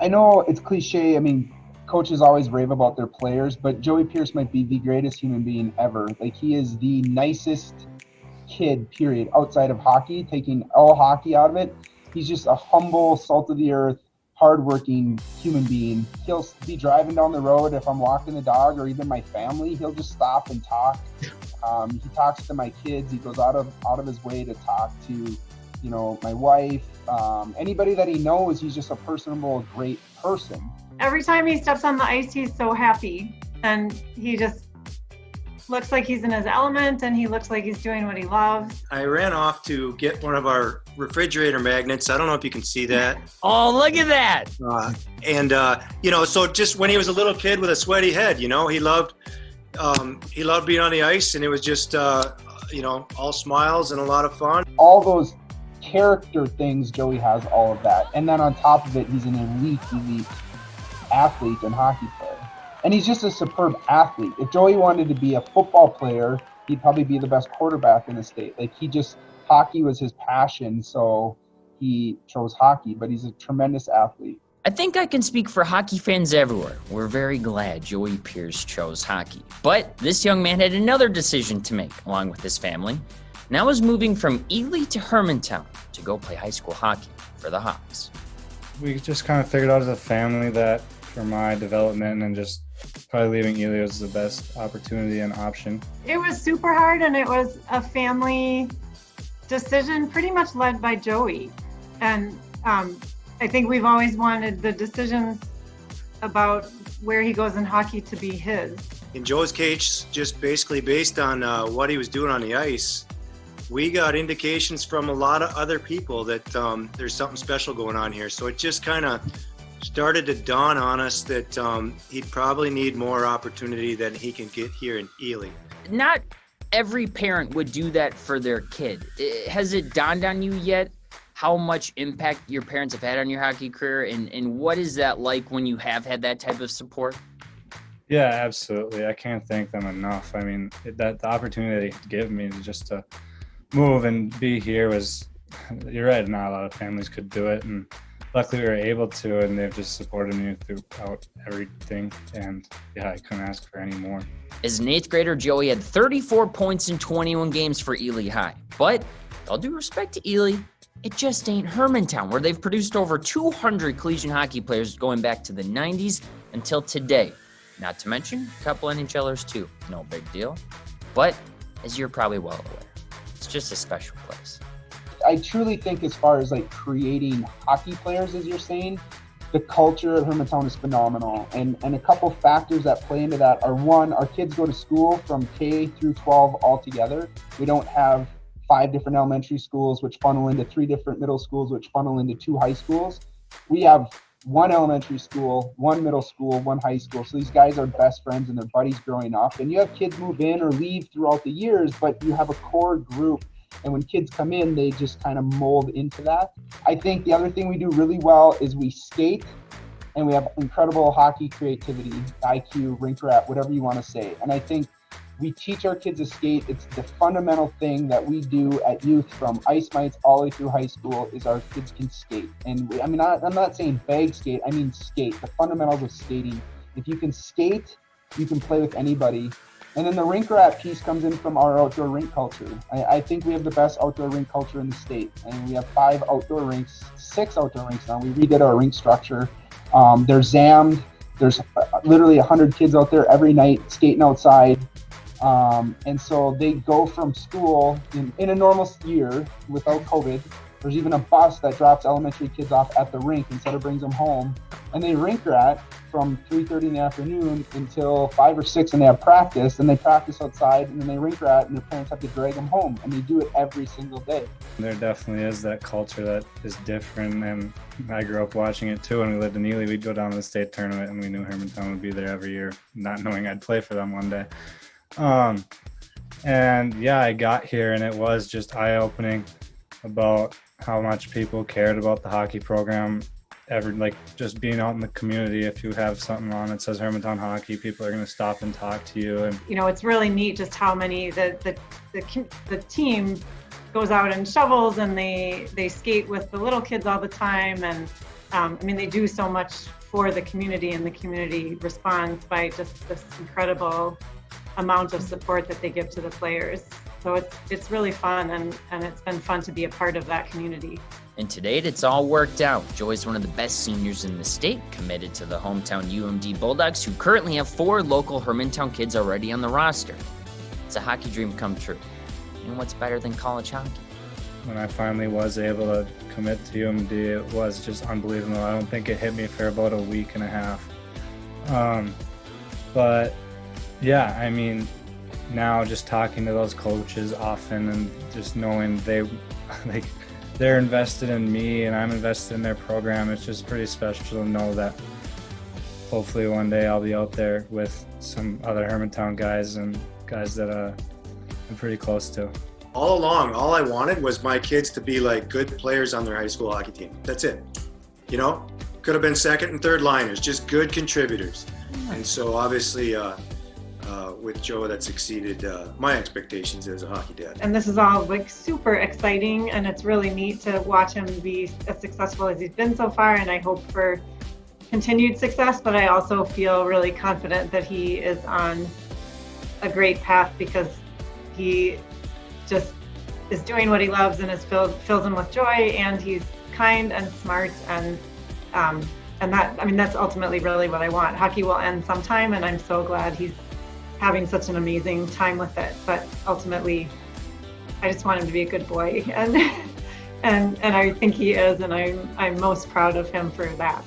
I know it's cliche. I mean, coaches always rave about their players, but Joey Pierce might be the greatest human being ever. Like, he is the nicest kid, period, outside of hockey, taking all hockey out of it. He's just a humble, salt of the earth, hardworking human being. He'll be driving down the road if I'm walking the dog or even my family. He'll just stop and talk. He talks to my kids. He goes out of his way to talk to, my wife. Anybody that he knows, he's just a personable, great person. Every time he steps on the ice, he's so happy, and he just looks like he's in his element, and he looks like he's doing what he loves. I ran off to get one of our refrigerator magnets. I don't know if you can see that. Oh, look at that. So just when he was a little kid with a sweaty head, he loved being on the ice, and it was just, all smiles and a lot of fun. All those character things, Joey has all of that. And then on top of it, he's an elite athlete and hockey player. And he's just a superb athlete. If Joey wanted to be a football player, he'd probably be the best quarterback in the state. Like, hockey was his passion, so he chose hockey, but he's a tremendous athlete. I think I can speak for hockey fans everywhere. We're very glad Joey Pierce chose hockey. But this young man had another decision to make along with his family. Now is moving from Ely to Hermantown to go play high school hockey for the Hawks. We just kind of figured out as a family that for my development and just probably leaving Ely was the best opportunity and option. It was super hard, and it was a family decision pretty much led by Joey. And I think we've always wanted the decisions about where he goes in hockey to be his. In Joe's case, just basically based on what he was doing on the ice, we got indications from a lot of other people that there's something special going on here. So it just kind of started to dawn on us that he'd probably need more opportunity than he can get here in Ely. Not every parent would do that for their kid. Has it dawned on you yet how much impact your parents have had on your hockey career, and what is that like when you have had that type of support? Yeah, absolutely. I can't thank them enough. I mean, the opportunity they gave me just to move and be here was, you're right, not a lot of families could do it, and luckily we were able to, and they've just supported me throughout everything, and yeah, I couldn't ask for any more. As an 8th grader, Joey had 34 points in 21 games for Ely High, but with all due respect to Ely, it just ain't Hermantown, where they've produced over 200 collegiate hockey players going back to the 90s until today. Not to mention a couple NHLers too, no big deal. But as you're probably well aware, it's just a special place. I truly think, as far as like creating hockey players, as you're saying, the culture at Hermantown is phenomenal. And a couple factors that play into that are, one, our kids go to school from K through 12 all together. We don't have 5 different elementary schools, which funnel into 3 different middle schools, which funnel into 2 high schools. We have 1 elementary school, 1 middle school, 1 high school. So these guys are best friends and they're buddies growing up. And you have kids move in or leave throughout the years, but you have a core group. And when kids come in, they just kind of mold into that. I think the other thing we do really well is we skate, and we have incredible hockey creativity, IQ, rink rat, whatever you want to say. And I think we teach our kids to skate. It's the fundamental thing that we do at youth, from ice mites all the way through high school, is our kids can skate. And I'm not saying bag skate, I mean skate, the fundamentals of skating. If you can skate, you can play with anybody. And then the rink rat piece comes in from our outdoor rink culture. I think we have the best outdoor rink culture in the state. And we have 5 outdoor rinks, 6 outdoor rinks now. We redid our rink structure. They're ZAMmed. There's literally 100 kids out there every night skating outside. And so they go from school in a normal year without COVID. There's even a bus that drops elementary kids off at the rink instead of brings them home. And they rink rat from 3:30 in the afternoon until 5 or 6, and they have practice, and they practice outside, and then they rink rat, and their parents have to drag them home, and they do it every single day. There definitely is that culture that is different, and I grew up watching it too. When we lived in Ely, we'd go down to the state tournament, and we knew Hermantown would be there every year, not knowing I'd play for them one day. And yeah, I got here, and it was just eye-opening about how much people cared about the hockey program. Just being out in the community, if you have something on that says Hermantown hockey, people are going to stop and talk to you. And it's really neat just how many the team goes out and shovels, and they skate with the little kids all the time, and I mean, they do so much for the community, and the community responds by just this incredible amount of support that they give to the players. So it's really fun, and it's been fun to be a part of that community. And to date, it's all worked out. Joey's one of the best seniors in the state, committed to the hometown UMD Bulldogs, who currently have 4 local Hermantown kids already on the roster. It's a hockey dream come true. And what's better than college hockey? When I finally was able to commit to UMD, it was just unbelievable. I don't think it hit me for about a week and a half. But yeah, I mean, now just talking to those coaches often and just knowing they're invested in me and I'm invested in their program, it's just pretty special to know that hopefully one day I'll be out there with some other Hermantown guys and guys that I'm pretty close to. All along, all I wanted was my kids to be like good players on their high school hockey team. That's it. You know, could have been second and third liners, just good contributors. And so obviously with Joe, that's exceeded my expectations as a hockey dad. And this is all like super exciting, and it's really neat to watch him be as successful as he's been so far, and I hope for continued success, but I also feel really confident that he is on a great path because he just is doing what he loves and fills him with joy, and he's kind and smart, and that, I mean, that's ultimately really what I want. Hockey will end sometime, and I'm so glad he's having such an amazing time with it. But ultimately, I just want him to be a good boy, and I think he is, and I'm most proud of him for that.